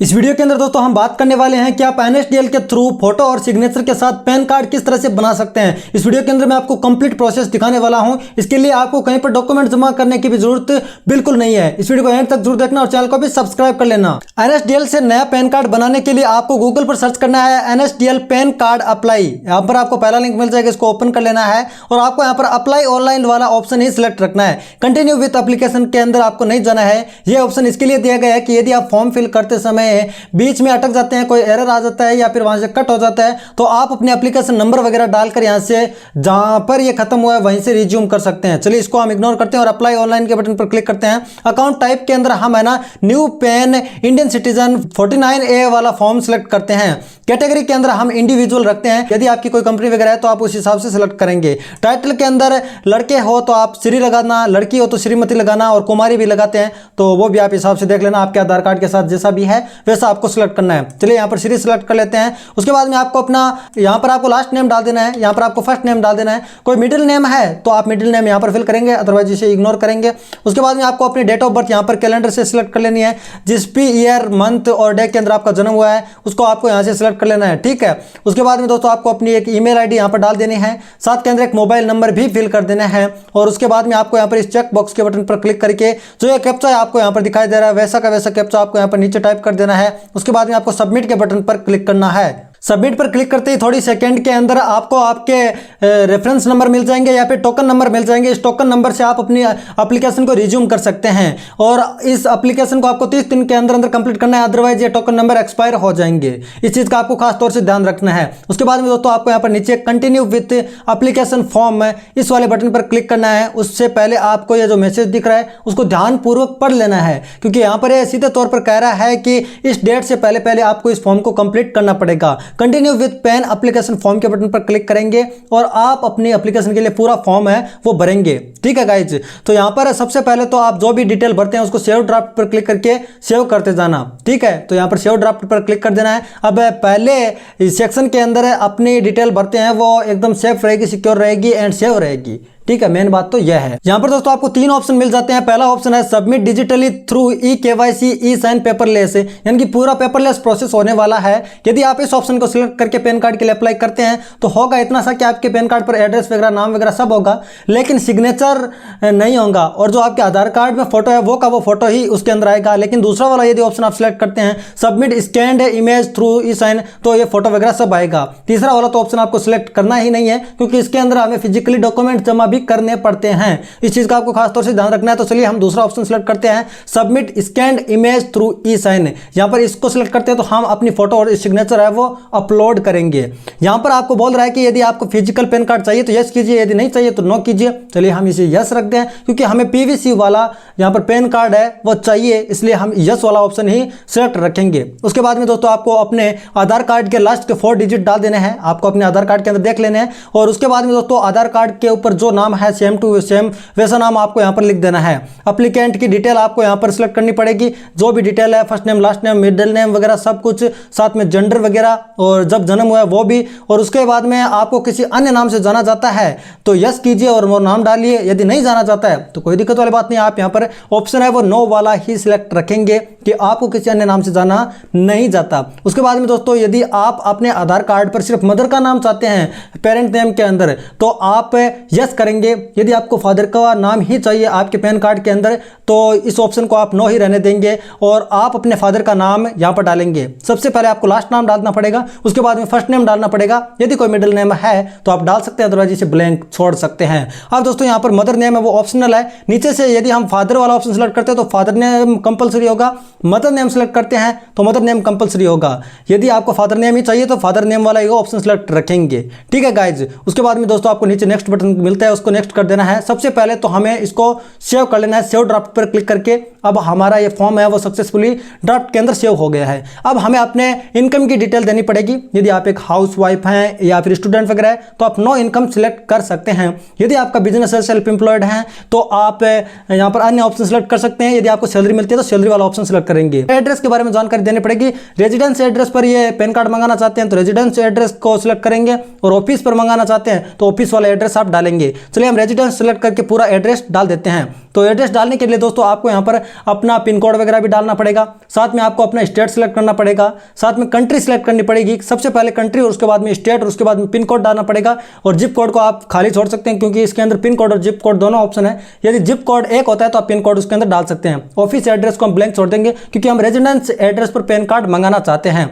इस वीडियो के अंदर दोस्तों हम बात करने वाले हैं कि आप एनएसडीएल के थ्रू फोटो और सिग्नेचर के साथ पैन कार्ड किस तरह से बना सकते हैं। इस वीडियो के अंदर मैं आपको कंप्लीट प्रोसेस दिखाने वाला हूं। इसके लिए आपको कहीं पर डॉक्यूमेंट जमा करने की भी जरूरत बिल्कुल नहीं है। इस वीडियो को एंड तक जरूर देखना और चैनल को भी सब्सक्राइब कर लेना। एनएसडीएल से नया पैन कार्ड बनाने के लिए आपको गूगल पर सर्च करना है एनएसडीएल पैन कार्ड अप्लाई। यहाँ पर आपको पहला लिंक मिल जाएगा, इसको ओपन कर लेना है और आपको यहाँ पर अप्लाई ऑनलाइन वाला ऑप्शन ही सिलेक्ट रखना है। कंटिन्यू विथ एप्लीकेशन के अंदर आपको नहीं जाना है। यह ऑप्शन इसके लिए दिया गया है कि यदि आप फॉर्म फिल करते समय बीच में अटक जाते हैं, कोई एरर आ जाता है या फिर वहां से कट हो जाता है, तो आप अपने एप्लीकेशन नंबर वगैरह डालकर यहां से जहां पर ये खत्म हुआ है वहीं से रिज्यूम कर सकते हैं। चलिए इसको हम इग्नोर करते हैं और अप्लाई ऑनलाइन के बटन पर क्लिक करते हैं। अकाउंट टाइप के अंदर हम है ना new pan Indian citizen 49A वाला फॉर्म सिलेक्ट करते हैं। कैटेगरी के अंदर हम इंडिविजुअल रखते हैं। यदि आपकी कोई कंपनी वगैरह है तो आप उस हिसाब से सिलेक्ट करेंगे। टाइटल के अंदर लड़के हो तो आप श्री लगाना, लड़की हो तो श्रीमती लगाना और कुमारी भी लगाते हैं, तो वो भी आप हिसाब से देख लेना। आपके आधार कार्ड के साथ जैसा भी है वैसा आपको सिलेक्ट करना है। चलिए यहाँ पर श्री सिलेक्ट कर लेते हैं। उसके बाद में आपको अपना यहाँ पर आपको लास्ट नेम डाल देना है, यहाँ पर आपको फर्स्ट नेम डाल देना है। कोई मिडिल नेम है तो आप मिडिल नेम यहाँ पर फिल करेंगे, अदरवाइज इसे इग्नोर करेंगे। उसके बाद में आपको अपनी डेट ऑफ बर्थ यहाँ पर कैलेंडर से सिलेक्ट कर लेनी है। जिस भी ईयर मंथ और डे के अंदर आपका जन्म हुआ है उसको आपको यहाँ से सिलेक्ट कर लेना है, ठीक है। उसके बाद में दोस्तों आपको अपनी एक ईमेल आईडी यहाँ पर डाल देनी है, साथ के अंदर एक मोबाइल नंबर भी फिल कर देना है। और उसके बाद में आपको यहाँ पर इस चेक बॉक्स के बटन पर क्लिक करके जो ये कैप्चा आपको यहाँ पर दिखाई दे रहा है वैसा का वैसा कैप्चा आपको यहाँ पर नीचे टाइप कर देना है। उसके बाद में आपको सबमिट के बटन पर क्लिक करना है। सबमिट पर क्लिक करते ही थोड़ी सेकंड के अंदर आपको आपके रेफरेंस नंबर मिल जाएंगे या फिर टोकन नंबर मिल जाएंगे। इस टोकन नंबर से आप अपनी एप्लीकेशन को रिज्यूम कर सकते हैं और इस एप्लीकेशन को आपको 30 दिन के अंदर अंदर कंप्लीट करना है, अदरवाइज ये टोकन नंबर एक्सपायर हो जाएंगे। इस चीज़ का आपको खास तौर से ध्यान रखना है। उसके बाद में दोस्तों आपको यहाँ पर नीचे कंटिन्यू विथ एप्लीकेशन फॉर्म इस वाले बटन पर क्लिक करना है। उससे पहले आपको ये जो मैसेज दिख रहा है उसको ध्यानपूर्वक पढ़ लेना है, क्योंकि यहाँ पर सीधे तौर पर कह रहा है कि इस डेट से पहले पहले आपको इस फॉर्म को कंप्लीट करना पड़ेगा। Continue with pan application form के बटन पर क्लिक करेंगे और आप अपनी एप्लीकेशन के लिए पूरा फॉर्म है वो भरेंगे, ठीक है गाइज। तो यहां पर सबसे पहले तो आप जो भी डिटेल भरते हैं उसको सेव ड्राफ्ट पर क्लिक करके सेव करते जाना, ठीक है। तो यहां पर सेव ड्राफ्ट पर क्लिक कर देना है। अब पहले सेक्शन के अंदर अपनी डिटेल भरते हैं वो एकदम सेफ रहेगी, सिक्योर रहेगी एंड सेव रहेगी, ठीक है। मेन बात तो यह है। यहां पर दोस्तों आपको 3 ऑप्शन मिल जाते हैं। पहला ऑप्शन है सबमिट डिजिटली थ्रू ई-केवाईसी ई साइन पेपरलेस, यानी कि पूरा पेपरलेस प्रोसेस होने वाला है। यदि आप इस ऑप्शन को सिलेक्ट करके पैन कार्ड के लिए अप्लाई करते हैं तो होगा इतना सा कि आपके पैन कार्ड पर एड्रेस वगैरह नाम वगैरह सब होगा, लेकिन सिग्नेचर नहीं होगा और जो आपके आधार कार्ड में फोटो है वो का वो फोटो ही उसके अंदर आएगा। लेकिन दूसरा वाला यदि ऑप्शन आप सिलेक्ट करते हैं सबमिट स्कैन्ड इमेज थ्रू ई साइन, तो ये फोटो वगैरह सब आएगा। तीसरा वाला तो ऑप्शन आपको सिलेक्ट करना ही नहीं है, क्योंकि इसके अंदर हमें फिजिकली डॉक्यूमेंट जमा भी करने पड़ते हैं। इस चीज का आपको खास तौर से ध्यान रखना है। तो चलिए हम दूसरा ऑप्शन सिलेक्ट करते हैं सबमिट स्कैन्ड इमेज थ्रू ई साइन। यहां पर इसको सिलेक्ट करते हैं तो हम अपनी फोटो और सिग्नेचर है वो अपलोड करेंगे। यहां पर आपको बोल रहा है कि यदि आपको फिजिकल पैन कार्ड चाहिए तो यस कीजिए, यदि नहीं चाहिए तो नो कीजिए। चलिए हम इसे यस रखते हैं, क्योंकि हमें पीवीसी वाला यहां पर पैन कार्ड है वो चाहिए, इसलिए हम यस वाला ऑप्शन ही सिलेक्ट रखेंगे। उसके बाद में दोस्तों आपको अपने आधार कार्ड के लास्ट के 4 डिजिट डाल देने हैं, आपको अपने आधार कार्ड के अंदर देख लेने हैं। और उसके बाद में दोस्तों आधार कार्ड के ऊपर जो नाम है सेम टू सेम वैसा नाम आपको यहां पर लिख देना है। एप्लीकेंट की डिटेल आपको यहां पर सिलेक्ट करनी पड़ेगी, जो भी डिटेल है first name last name middle name वगैरह सब कुछ, साथ में जेंडर वगैरह और जब जन्म हुआ है वो भी। और उसके बाद में आपको किसी अन्य नाम से जाना जाता है तो यस कीजिए और वो नाम डालिए। यदि नहीं जाना चाहता है तो कोई दिक्कत वाली बात नहीं, आप यहां पर ऑप्शन है वो नो वाला ही सिलेक्ट रखेंगे कि आपको किसी अन्य नाम से जाना नहीं जाता। उसके बाद में दोस्तों यदि आप अपने आधार कार्ड पर सिर्फ मदर का नाम चाहते हैं पेरेंट नेम के अंदर तो आप यस करेंगे। यदि आपको फादर का नाम ही चाहिए आपके पैन कार्ड के अंदर तो इस ऑप्शन को आप नो ही रहने देंगे और आप अपने फादर का नाम यहां पर डालेंगे। सबसे पहले आपको लास्ट नाम डालना पड़ेगा, उसके बाद में फर्स्ट नेम डालना पड़ेगा। यदि कोई मिडिल नेम है तो आप डाल सकते हैं, अदरवाइज इसे ब्लैंक छोड़ सकते हैं। अब दोस्तों यहां पर मदर नेम है वो ऑप्शनल है। नीचे से यदि हम फादर वाला ऑप्शन सेलेक्ट करते हैं तो फादर नेम कंपलसरी होगा, मदर नेम सेलेक्ट करते हैं तो मदर नेम कंपलसरी होगा। यदि आपको फादर नेम ही चाहिए तो फादर नेम वाला ही ऑप्शन सेलेक्ट रखेंगे, ठीक है गाइज। उसके बाद में दोस्तों आपको नीचे नेक्स्ट बटन मिलता है, उसको नेक्स्ट कर देना है। सबसे पहले तो हमें इसको सेव कर लेना है। सेव ड्राफ्ट पर क्लिक करके अब हमारा ये फॉर्म है वो सक्सेसफुली ड्राफ्ट के अंदर सेव हो गया है। अब हमें अपने इनकम की डिटेल देनी पड़ेगी। यदि आप एक हाउसवाइफ हैं या फिर स्टूडेंट वगैरह है तो आप नो इनकम सिलेक्ट कर सकते हैं। यदि आपका बिजनेस है सेल्फ एम्प्लॉयड है तो आप यहाँ पर अन्य ऑप्शन सिलेक्ट कर सकते हैं। यदि आपको सैलरी मिलती है तो सैलरी वाला ऑप्शन सिलेक्ट करेंगे। एड्रेस के बारे में जानकारी देनी पड़ेगी। रेजिडेंस एड्रेस पर ये पैन कार्ड मंगाना चाहते हैं तो रेजिडेंस एड्रेस को सिलेक्ट करेंगे और ऑफिस पर मंगाना चाहते हैं तो ऑफिस वाला एड्रेस आप डालेंगे। चलिए हम रेजिडेंस सेलेक्ट करके पूरा एड्रेस डाल देते हैं। तो एड्रेस डालने के लिए दोस्तों आपको यहाँ पर अपना पिन कोड वगैरह भी डालना पड़ेगा, साथ में आपको अपना स्टेट सेलेक्ट करना पड़ेगा, साथ में कंट्री सेलेक्ट करनी पड़ेगी। सबसे पहले कंट्री और उसके बाद में स्टेट और उसके बाद में पिन कोड डालना पड़ेगा। और जिप कोड को आप खाली छोड़ सकते हैं क्योंकि इसके अंदर पिन कोड और जिप कोड दोनों ऑप्शन है। यदि जिप कोड एक होता है तो आप पिन कोड उसके अंदर डाल सकते हैं। ऑफिस एड्रेस को हम ब्लैंक छोड़ देंगे क्योंकि हम रेजिडेंस एड्रेस पर पैन कार्ड मंगाना चाहते हैं।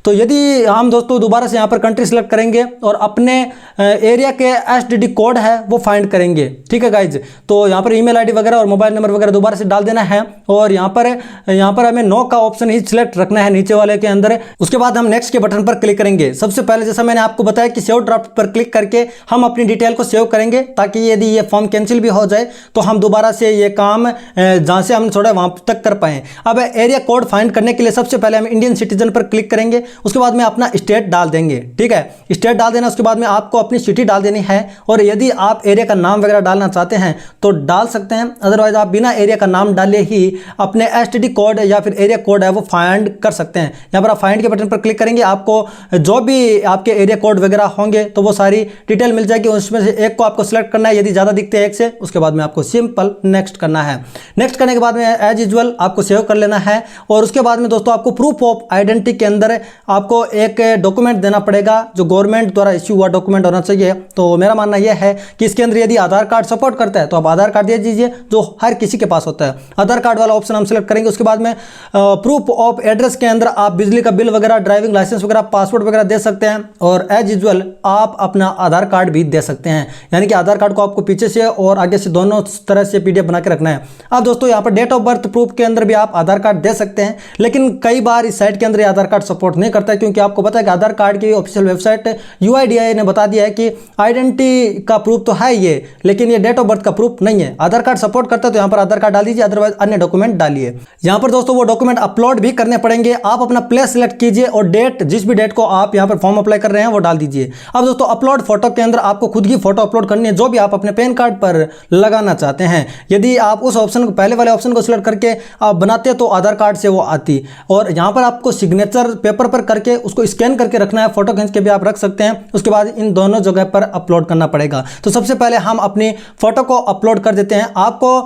तो यदि हम दोस्तों दोबारा से यहाँ पर कंट्री सेलेक्ट करेंगे और अपने एरिया के एसटीडी कोड है वो फाइंड करेंगे। ठीक है गाइज, तो यहाँ पर ईमेल आईडी वगैरह और मोबाइल नंबर वगैरह दोबारा से डाल देना है। और यहाँ पर हमें नो का ऑप्शन ही सिलेक्ट रखना है नीचे वाले के अंदर। उसके बाद हम नेक्स्ट के बटन पर क्लिक करेंगे। सबसे पहले जैसा मैंने आपको बताया कि सेव ड्राफ्ट पर क्लिक करके हम अपनी डिटेल को सेव करेंगे ताकि यदि ये फॉर्म कैंसिल भी हो जाए तो हम दोबारा से ये काम जहाँ से हमने छोड़ा वहाँ तक कर पाएँ। अब एरिया कोड फाइंड करने के लिए सबसे पहले हम इंडियन सिटीजन पर क्लिक करेंगे। उसके बाद में अपना स्टेट डाल देंगे। ठीक है, स्टेट डाल देना। उसके बाद में आपको अपनी सिटी डाल देनी है और यदि आप एरिया का नाम वगैरह डालना चाहते हैं तो डाल सकते हैं, अदरवाइज आप बिना एरिया का नाम डाले ही अपने एसटीडी कोड या फिर एरिया कोड है वो फाइंड कर सकते हैं। यहाँ पर आप फाइंड के बटन पर क्लिक करेंगे, आपको जो भी आपके एरिया कोड वगैरह होंगे तो वो सारी डिटेल मिल जाएगी। उसमें से एक को आपको सिलेक्ट करना है यदि ज़्यादा दिखते हैं एक से। उसके बाद में आपको सिंपल नेक्स्ट करना है। नेक्स्ट करने के बाद में एज यूजुअल आपको सेव कर लेना है। और उसके बाद में दोस्तों आपको प्रूफ ऑफ आइडेंटिटी के अंदर आपको एक डॉक्यूमेंट देना पड़ेगा जो गवर्नमेंट द्वारा इश्यू हुआ डॉक्यूमेंट होना चाहिए। तो मेरा मानना यह है कि इसके अंदर यदि आधार कार्ड सपोर्ट करता है तो आप आधार कार्ड दे दीजिए, जो हर किसी के पास होता है। आधार कार्ड वाला ऑप्शन हम सिलेक्ट करेंगे। उसके बाद में प्रूफ ऑफ एड्रेस के अंदर आप बिजली का बिल वगैरह, ड्राइविंग लाइसेंस वगैरह, पासपोर्ट वगैरह दे सकते हैं। और एज यूजुअल आप अपना आधार कार्ड भी दे सकते हैं, यानी कि आधार कार्ड को आपको पीछे से और आगे से दोनों तरह से पीडीएफ बना के रखना है। अब दोस्तों यहाँ पर डेट ऑफ बर्थ प्रूफ के अंदर भी आप आधार कार्ड दे सकते हैं, लेकिन कई बार इस साइट के अंदर आधार कार्ड सपोर्ट नहीं करता है क्योंकि आपको पता है कि आधार कार्ड की ऑफिशियल वेबसाइट UIDAI ने बता दिया है कि आइडेंटिटी का प्रूफ तो है ये, लेकिन ये डेट ऑफ बर्थ का प्रूफ नहीं है। आधार कार्ड सपोर्ट करता है तो यहाँ पर आधार कार्ड डाल दीजिए, अदरवाइज अन्य डॉक्यूमेंट डालिए। यहाँ पर दोस्तों वो डॉक्यूमेंट अपलोड भी करने पड़ेंगे। आप अपना प्लेस सिलेक्ट कीजिए और डेट, जिस भी डेट को आप यहाँ पर फॉर्म अप्लाई कर रहे हैं वो डाल दीजिए। अब दोस्तों अपलोड फोटो के अंदर आपको खुद की फोटो अपलोड करनी है जो भी आप अपने पैन कार्ड पर लगाना चाहते हैं। यदि आप उस ऑप्शन को, पहले वाले ऑप्शन को सिलेक्ट करके आप बनाते तो आधार कार्ड से वो आती। और यहाँ पर आपको सिग्नेचर पेपर पर करके उसको स्कैन करके रखना है, फोटो खींच के भी आप रख सकते हैं। उसके बाद इन दोनों जगह पर अपलोड करना पड़ेगा। तो सबसे पहले हम अपनी फोटो को अपलोड कर देते हैं। आपको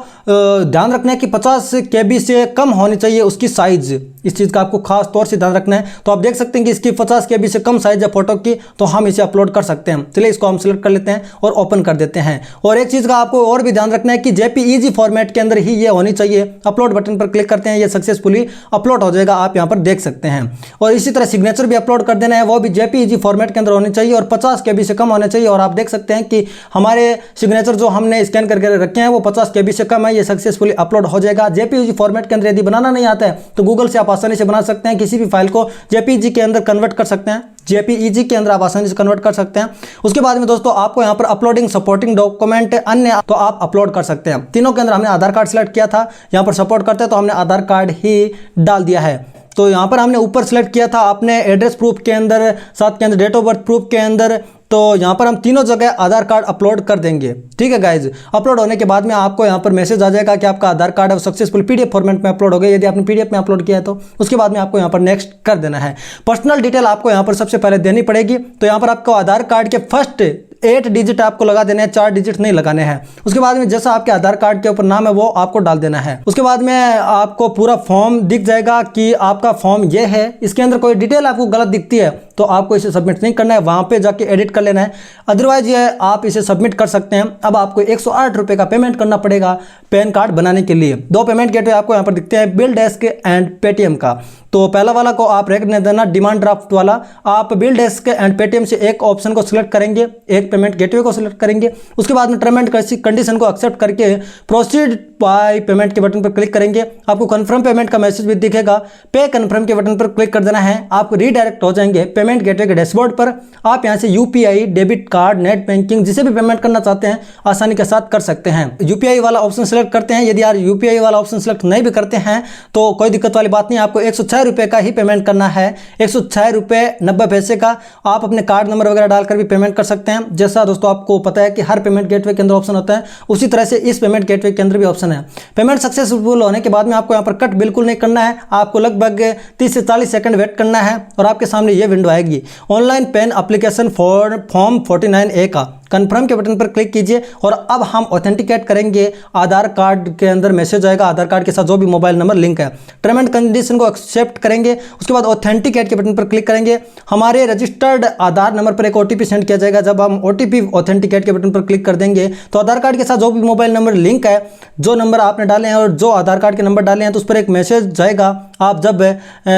ध्यान रखना है कि 50 KB से कम होनी चाहिए उसकी साइज, इस चीज़ का आपको खास तौर से ध्यान रखना है। तो आप देख सकते हैं कि इसकी 50 KB से कम साइज है फोटो की, तो हम इसे अपलोड कर सकते हैं। चलिए इसको हम सिलेक्ट कर लेते हैं और ओपन कर देते हैं। और एक चीज़ का आपको और भी ध्यान रखना है कि JPEG फॉर्मेट के अंदर ही ये होनी चाहिए। अपलोड बटन पर क्लिक करते हैं, ये सक्सेसफुली अपलोड हो जाएगा, आप यहाँ पर देख सकते हैं। और इसी तरह सिग्नेचर भी अपलोड कर देना है, वो भी JPEG फॉर्मेट के अंदर होनी चाहिए और 50 KB से कम होने चाहिए। और आप देख सकते हैं कि हमारे सिग्नेचर जो हमने स्कैन करके रखे हैं वो 50 KB से कम है, ये सक्सेसफुली अपलोड हो जाएगा। JPEG फॉर्मेट के अंदर यदि बनाना नहीं आता है तो गूगल से आप आसानी से बना सकते हैं, किसी भी फाइल को JPEG के अंदर कन्वर्ट कर सकते हैं। JPEG के अंदर आप आसानी से कन्वर्ट कर सकते हैं। उसके बाद में दोस्तों आपको यहाँ पर अपलोडिंग सपोर्टिंग डॉक्यूमेंट अन्य तो आप अपलोड कर सकते हैं। तीनों के अंदर हमने आधार कार्ड सेलेक्ट किया था, यहाँ पर सपोर्ट करते हैं तो हमने आधार कार्ड ही डाल दिया है। तो यहाँ पर हमने ऊपर सेलेक्ट किया था अपने एड्रेस प्रूफ के अंदर, साथ के अंदर डेट ऑफ बर्थ प्रूफ के अंदर। तो यहाँ पर हम तीनों जगह आधार कार्ड अपलोड कर देंगे। ठीक है गाइज, अपलोड होने के बाद में आपको यहाँ पर मैसेज आ जाएगा कि आपका आधार कार्ड है सक्सेसफुल PDF फॉर्मेट में अपलोड हो गया। यदि आपने PDF में अपलोड किया है तो उसके बाद में आपको यहाँ पर नेक्स्ट कर देना है। पर्सनल डिटेल आपको यहाँ पर सबसे पहले देनी पड़ेगी। तो यहाँ पर आपको आधार कार्ड के फर्स्ट 8 डिजिट आपको लगा देने हैं, 4 डिजिट नहीं लगाने हैं। उसके बाद में जैसा आपके आधार कार्ड के ऊपर नाम है वो आपको डाल देना है। उसके बाद में आपको पूरा फॉर्म दिख जाएगा कि आपका फॉर्म ये है। इसके अंदर कोई डिटेल आपको गलत दिखती है तो आपको इसे सबमिट नहीं करना है, वहाँ पे जाके एडिट कर लेना है, अदरवाइज ये आप इसे सबमिट कर सकते हैं। अब आपको 108 रुपये का पेमेंट करना पड़ेगा पैन कार्ड बनाने के लिए। 2 पेमेंट गेटवे आपको यहाँ पर दिखते हैं, बिल डेस्क एंड पेटीएम का। तो पहला वाला को आप रख देना, डिमांड ड्राफ्ट वाला। आप बिल डेस्क एंड पेटीएम से एक ऑप्शन को सिलेक्ट करेंगे, एक पेमेंट गेटवे को सिलेक्ट करेंगे। उसके बाद में टर्म एंड कंडीशन को एक्सेप्ट करके प्रोसीड बाय पेमेंट के बटन पर क्लिक करेंगे। आपको कंफर्म पेमेंट का मैसेज भी दिखेगा, पे कंफर्म के बटन पर क्लिक कर देना है। आप रीडायरेक्ट हो जाएंगे पेमेंट गेटवे के डैशबोर्ड पर। आप यहाँ से UPI, debit card, net banking जिसे भी पेमेंट करना चाहते हैं आसानी के साथ कर सकते हैं। UPI वाला ऑप्शन सेलेक्ट करते हैं। यदि आप UPI वाला ऑप्शन सेलेक्ट नहीं भी करते हैं तो कोई दिक्कत वाली बात नहीं, आपको 106 रुपये का ही पेमेंट करना है, 106 रुपये 90 पैसे का। आप अपने कार्ड नंबर वगैरह डालकर भी पेमेंट कर सकते हैं। जैसा दोस्तों आपको पता है कि हर पेमेंट गेटवे के अंदर ऑप्शन होता है, उसी तरह से इस पेमेंट गेटवे के अंदर भी ऑप्शन है। पेमेंट सक्सेसफुल होने के बाद में आपको यहाँ पर कट बिल्कुल नहीं करना है, आपको लगभग 30 से 40 सेकंड वेट करना है और आपके सामने ये विंडो आएगी, online pen application form 49A का। कन्फर्म के बटन पर क्लिक कीजिए और अब हम ऑथेंटिकेट करेंगे। आधार कार्ड के अंदर मैसेज आएगा, आधार कार्ड के साथ जो भी मोबाइल नंबर लिंक है। टर्म एंड कंडीशन को एक्सेप्ट करेंगे, उसके बाद ऑथेंटिकेट के बटन पर क्लिक करेंगे। हमारे रजिस्टर्ड आधार नंबर पर एक ओटीपी सेंड किया जाएगा। जब हम ओटीपी ऑथेंटिकेट के बटन पर क्लिक कर देंगे तो आधार कार्ड के साथ जो भी मोबाइल नंबर लिंक है, जो नंबर आपने डाले हैं और जो आधार कार्ड के नंबर डाले हैं, तो उस पर एक मैसेज जाएगा। आप जब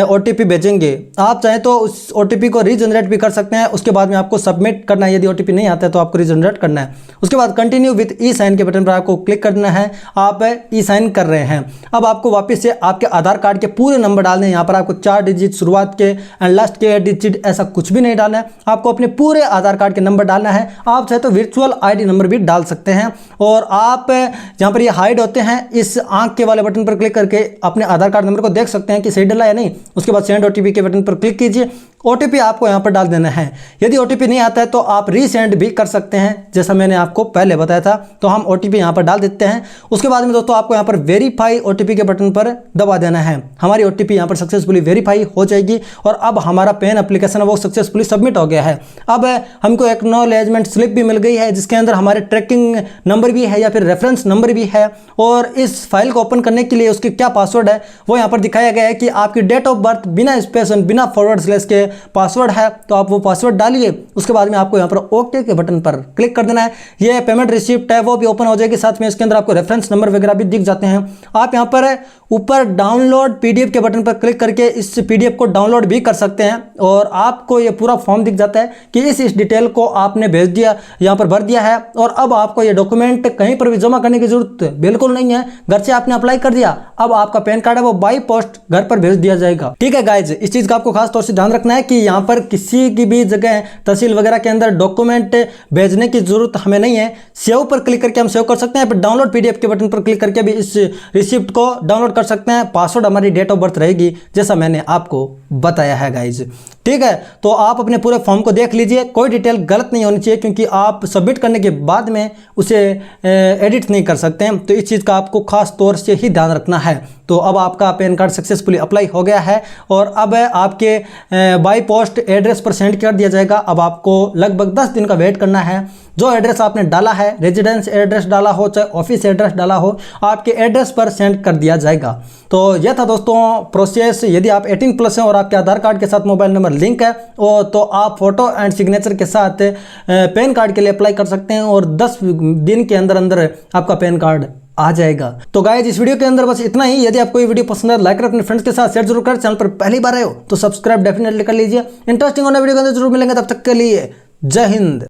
ओटीपी भेजेंगे, आप चाहें तो उस ओटीपी को रीजनरेट भी कर सकते हैं। उसके बाद में आपको सबमिट करना है। यदि ओटीपी नहीं आता है तो आपको रीजनरेट करना है। उसके बाद कंटिन्यू विथ ई साइन के बटन पर आपको क्लिक करना है। आप ई साइन कर रहे हैं। अब आपको वापस से आपके आधार कार्ड के पूरे नंबर डालने हैं। यहाँ पर आपको 4 डिजिट शुरुआत के एंड लास्ट के 8 डिजिट ऐसा कुछ भी नहीं डालना है। आपको अपने पूरे आधार कार्ड के नंबर डालना है। आप चाहे तो वर्चुअल आईडी नंबर भी डाल सकते हैं। और आप जहाँ पर ये हाइड होते हैं, इस आंख के वाले बटन पर क्लिक करके अपने आधार कार्ड नंबर को देख सकते हैं कि सही डाला या नहीं। उसके बाद सेंड ओटीपी के बटन पर क्लिक कीजिए। ओटीपी आपको यहाँ पर डाल देना है। यदि ओटीपी नहीं आता है तो आप रीसेंड भी कर सकते हैं, जैसा मैंने आपको पहले बताया था। तो हम ओटीपी यहाँ पर डाल देते हैं। उसके बाद में दोस्तों आपको यहाँ पर वेरीफाई ओटीपी के बटन पर दबा देना है। हमारी ओटीपी यहाँ पर सक्सेसफुली वेरीफाई हो जाएगी और अब हमारा पेन एप्लीकेशन है वो सक्सेसफुली सबमिट हो गया है। अब हमको एक्नॉलेजमेंट स्लिप भी मिल गई है, जिसके अंदर हमारे ट्रैकिंग नंबर भी है या फिर रेफरेंस नंबर भी है। और इस फाइल को ओपन करने के लिए उसके क्या पासवर्ड है वो यहाँ पर दिखाया गया है कि आपकी डेट ऑफ बर्थ बिना स्पेस बिना फॉरवर्ड स्लैश के पासवर्ड है। तो आप वो पासवर्ड डालिए। उसके बाद में आपको यहाँ पर ओके के बटन पर क्लिक कर देना है। ये पेमेंट रिसिप्ट है वो भी ओपन हो जाएगी। साथ में इसके अंदर आपको रेफरेंस नंबर वगैरह भी दिख जाते हैं। आप यहाँ पर ऊपर डाउनलोड पीडीएफ के बटन पर क्लिक करके इस पीडीएफ को डाउनलोड भी कर सकते हैं और आपको ये पूरा फॉर्म दिख जाता है कि इस डिटेल को आपने भेज दिया, यहाँ पर भर दिया है। और अब आपको ये डॉक्यूमेंट कहीं पर भी जमा करने की जरूरत बिल्कुल नहीं है। घर से आपने अप्लाई कर दिया, अब आपका पैन कार्ड है वो बाई पोस्ट घर पर भेज दिया जाएगा। ठीक है गाइज, इस चीज का आपको खास तौर से ध्यान रखना है कि यहाँ पर किसी की भी जगह तहसील वगैरह के अंदर डॉक्यूमेंट भेजने की जरूरत हमें नहीं है। सेव पर क्लिक करके हम सेव कर सकते हैं। डाउनलोड पीडीएफ के बटन पर क्लिक करके भी इस रिसिप्ट को डाउनलोड कर सकते हैं। पासवर्ड हमारी डेट ऑफ बर्थ रहेगी, जैसा मैंने आपको बताया है गाइज। ठीक है, तो आप अपने पूरे फॉर्म को देख लीजिए। कोई डिटेल गलत नहीं होनी चाहिए, क्योंकि आप सबमिट करने के बाद में उसे एडिट नहीं कर सकते हैं। तो इस चीज़ का आपको खास तौर से ही ध्यान रखना है। तो अब आपका पैन कार्ड सक्सेसफुली अप्लाई हो गया है और अब आपके बाई पोस्ट एड्रेस पर सेंड कर दिया जाएगा। अब आपको लगभग 10 दिन का वेट करना है। जो एड्रेस आपने डाला है, रेजिडेंस एड्रेस डाला हो चाहे ऑफिस एड्रेस डाला हो, आपके एड्रेस पर सेंड कर दिया जाएगा। तो यह था दोस्तों प्रोसेस। यदि आप 18+ हैं और आपके आधार कार्ड के साथ मोबाइल नंबर लिंक है तो आप फोटो एंड सिग्नेचर के साथ पैन कार्ड के लिए अप्लाई कर सकते हैं और 10 दिन के अंदर अंदर आपका पैन कार्ड आ जाएगा। तो गाइस, इस वीडियो के अंदर बस इतना ही। यदि आपको ये वीडियो पसंद है लाइक करें, अपने फ्रेंड्स के साथ शेयर जरूर करें। चैनल पर पहली बार आए हो तो सब्सक्राइब डेफिनेटली कर लीजिए। इंटरेस्टिंग होने वीडियो के अंदर जरूर मिलेंगे। तब तक के लिए जय हिंद।